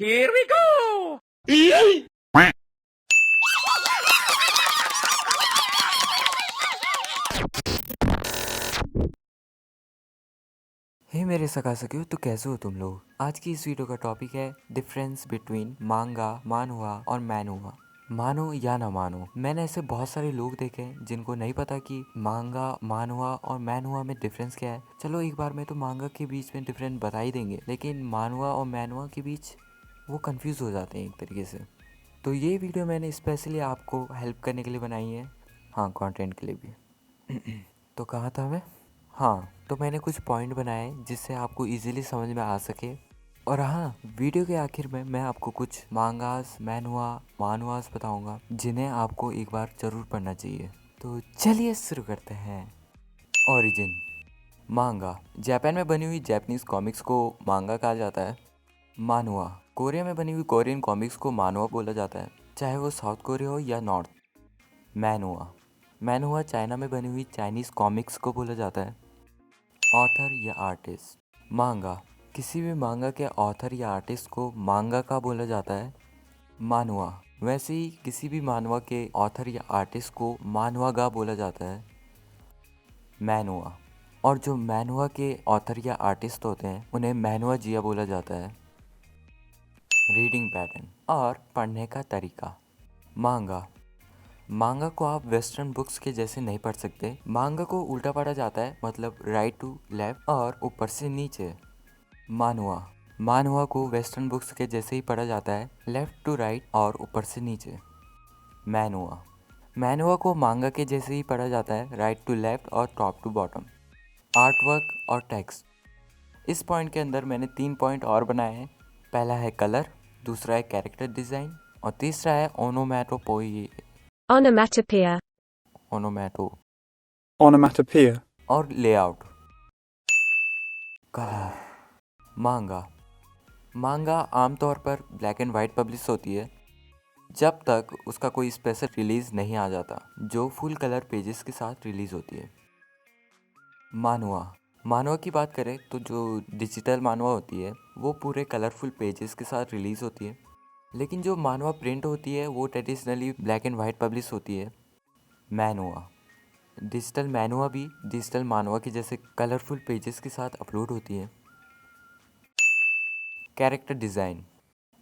Here we go! हे मेरे सगा सखियों, तो कैसे हो तुम लोग। आज की इस वीडियो का टॉपिक है डिफरेंस बिटवीन मांगा, मानहुआ और मैनहुआ। मानो या ना मानो, मैंने ऐसे बहुत सारे लोग देखे हैं जिनको नहीं पता कि मांगा, मानहुआ और मैनहुआ में डिफरेंस क्या है। चलो एक बार में तो मांगा के बीच में डिफरेंस बता ही देंगे, लेकिन मानहुआ और मैनहुआ के बीच वो कंफ्यूज हो जाते हैं एक तरीके से। तो ये वीडियो मैंने स्पेशली आपको हेल्प करने के लिए बनाई है, हाँ, कंटेंट के लिए भी। तो कहाँ था मैं। हाँ, तो मैंने कुछ पॉइंट बनाए जिससे आपको इजीली समझ में आ सके। और हाँ, वीडियो के आखिर में मैं आपको कुछ मांगास, मैनहुआ, मानहुआस बताऊंगा जिन्हें आपको एक बार ज़रूर पढ़ना चाहिए। तो चलिए शुरू करते हैं। ओरिजिन। मांगा जापान में बनी हुई जापानीज कॉमिक्स को मांगा कहा जाता है। मानहुआ कोरिया में बनी हुई कोरियन कॉमिक्स को मानहुआ बोला जाता है, चाहे वो साउथ कोरिया हो या नॉर्थ। मैनहुआ मैनहुआ चाइना में बनी हुई चाइनीज़ कॉमिक्स को बोला जाता है। ऑथर या आर्टिस्ट। मांगा किसी भी मांगा के ऑथर या आर्टिस्ट को मांगा का बोला जाता है। मानहुआ वैसे ही किसी भी मानवा के ऑथर या आर्टिस्ट को मानवागा बोला जाता है। मैनहुआ और जो मैनहुआ के ऑथर या आर्टिस्ट होते हैं उन्हें मैनहुआ जिया बोला जाता है। रीडिंग पैटर्न और पढ़ने का तरीका। मांगा मांगा को आप वेस्टर्न बुक्स के जैसे नहीं पढ़ सकते। मांगा को उल्टा पढ़ा जाता है, मतलब राइट टू लेफ्ट और ऊपर से नीचे। मानहुआ मानहुआ को वेस्टर्न बुक्स के जैसे ही पढ़ा जाता है, लेफ्ट टू राइट और ऊपर से नीचे। मैनहुआ मैनहुआ को मांगा के जैसे ही पढ़ा जाता है, राइट टू लेफ्ट और top to bottom. Art work और टेक्स्ट। इस पॉइंट के अंदर मैंने 3 पॉइंट और बनाए हैं। पहला है कलर, दूसरा है कैरेक्टर डिज़ाइन और तीसरा है Onomatopoeia. ओनोमैटो Onomatopoeia. और लेआउट। कलर। मांगा मांगा आमतौर पर ब्लैक एंड वाइट पब्लिश होती है जब तक उसका कोई स्पेशल रिलीज़ नहीं आ जाता, जो फुल कलर पेजेस के साथ रिलीज़ होती है। मानहुआ मानहुआ की बात करें तो जो डिजिटल मानहुआ होती है वो पूरे कलरफुल पेजेस के साथ रिलीज़ होती है, लेकिन जो मानहुआ प्रिंट होती है वो traditionally black and white publish होती है। मैनहुआ डिजिटल मैनहुआ भी डिजिटल मानहुआ के जैसे कलरफुल पेजेस के साथ अपलोड होती है। Character design.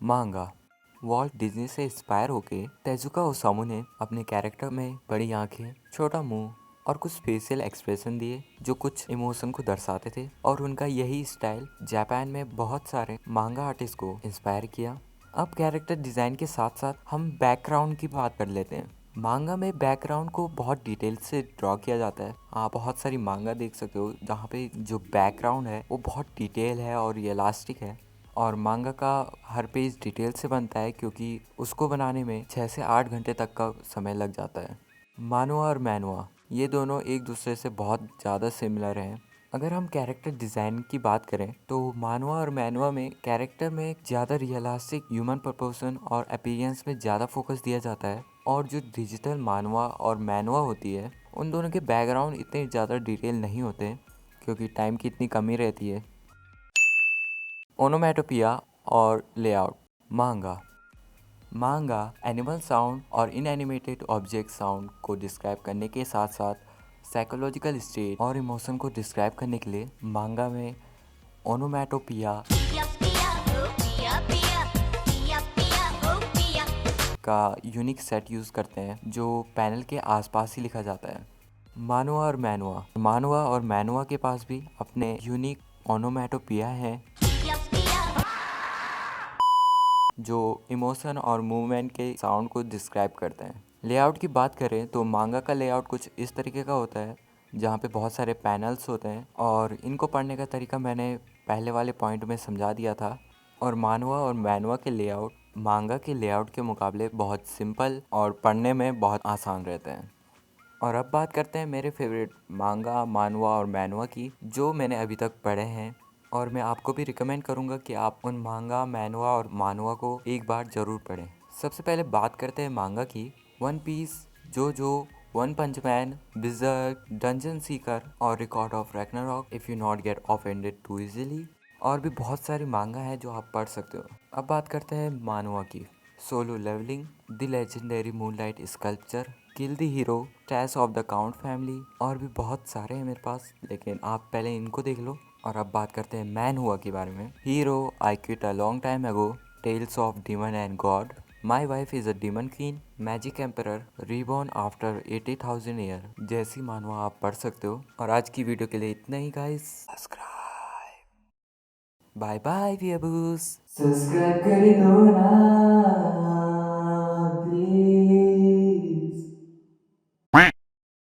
मांगा वॉल्ट डिज्नी से इंस्पायर होके तेजुका ओसामू ने अपने कैरेक्टर में बड़ी आंखें, छोटा मुंह और कुछ फेशियल एक्सप्रेशन दिए जो कुछ इमोशन को दर्शाते थे, और उनका यही स्टाइल जापान में बहुत सारे मांगा आर्टिस्ट को इंस्पायर किया। अब कैरेक्टर डिज़ाइन के साथ साथ हम बैकग्राउंड की बात कर लेते हैं। मांगा में बैकग्राउंड को बहुत डिटेल से ड्रॉ किया जाता है। आप बहुत सारी मांगा देख सकते हो जहाँ पे जो बैकग्राउंड है वो बहुत डिटेल है और रियलिस्टिक है, और मांगा का हर पेज डिटेल से बनता है क्योंकि उसको बनाने में 6 से 8 घंटे तक का समय लग जाता है। मानहुआ और मैनहुआ ये दोनों एक दूसरे से बहुत ज़्यादा सिमिलर हैं। अगर हम कैरेक्टर डिज़ाइन की बात करें तो मानहुआ और मैनहुआ में कैरेक्टर में ज़्यादा रियलिस्टिक ह्यूमन प्रोपोर्शन और अपीयरेंस में ज़्यादा फोकस दिया जाता है, और जो डिजिटल मानहुआ और मैनहुआ होती है उन दोनों के बैकग्राउंड इतने ज़्यादा डिटेल नहीं होते क्योंकि टाइम की इतनी कमी रहती है। ओनोमैटोपिया और लेआउट। मांगा मांगा एनिमल साउंड और इनएनिमेटेड ऑब्जेक्ट साउंड को डिस्क्राइब करने के साथ साथ साइकोलॉजिकल स्टेट और इमोशन को डिस्क्राइब करने के लिए मांगा में ओनोमैटोपिया का यूनिक सेट यूज़ करते हैं जो पैनल के आसपास ही लिखा जाता है। मानहुआ और मैनहुआ के पास भी अपने यूनिक ओनोमैटोपिया हैं जो इमोशन और मूवमेंट के साउंड को डिस्क्राइब करते हैं। लेआउट की बात करें तो मांगा का लेआउट कुछ इस तरीके का होता है जहाँ पे बहुत सारे पैनल्स होते हैं, और इनको पढ़ने का तरीका मैंने पहले वाले पॉइंट में समझा दिया था। और मानहुआ और मैनहुआ के लेआउट मांगा के लेआउट के मुकाबले बहुत सिंपल और पढ़ने में बहुत आसान रहते हैं। और अब बात करते हैं मेरे फेवरेट मांगा, मानहुआ और मैनहुआ की जो मैंने अभी तक पढ़े हैं, और मैं आपको भी रिकमेंड करूंगा कि आप उन मांगा, मैनहुआ और मानहुआ को एक बार ज़रूर पढ़ें। सबसे पहले बात करते हैं मांगा की। One piece, JoJo, one punch man, Berserk, dungeon seeker और record of Ragnarok, if you not get offended too easily, और भी बहुत सारी मांगा है जो आप पढ़ सकते हो। अब बात करते हैं मानुआ की। Solo leveling, the legendary moonlight sculptor, kill the hero, Tess of the count family, और भी बहुत सारे हैं मेरे पास, लेकिन आप पहले इनको देख लो। और अब बात करते हैं मैन हुआ के बारे में। Hero, I quit a long time ago, tales of demon and god, my wife is a demon queen, magic emperor, reborn after 80,000 year जैसी मानवा आप पढ़ सकते हो। और आज की वीडियो के लिए इतना ही guys. Subscribe, bye bye weeboos, subscribe कर दो ना।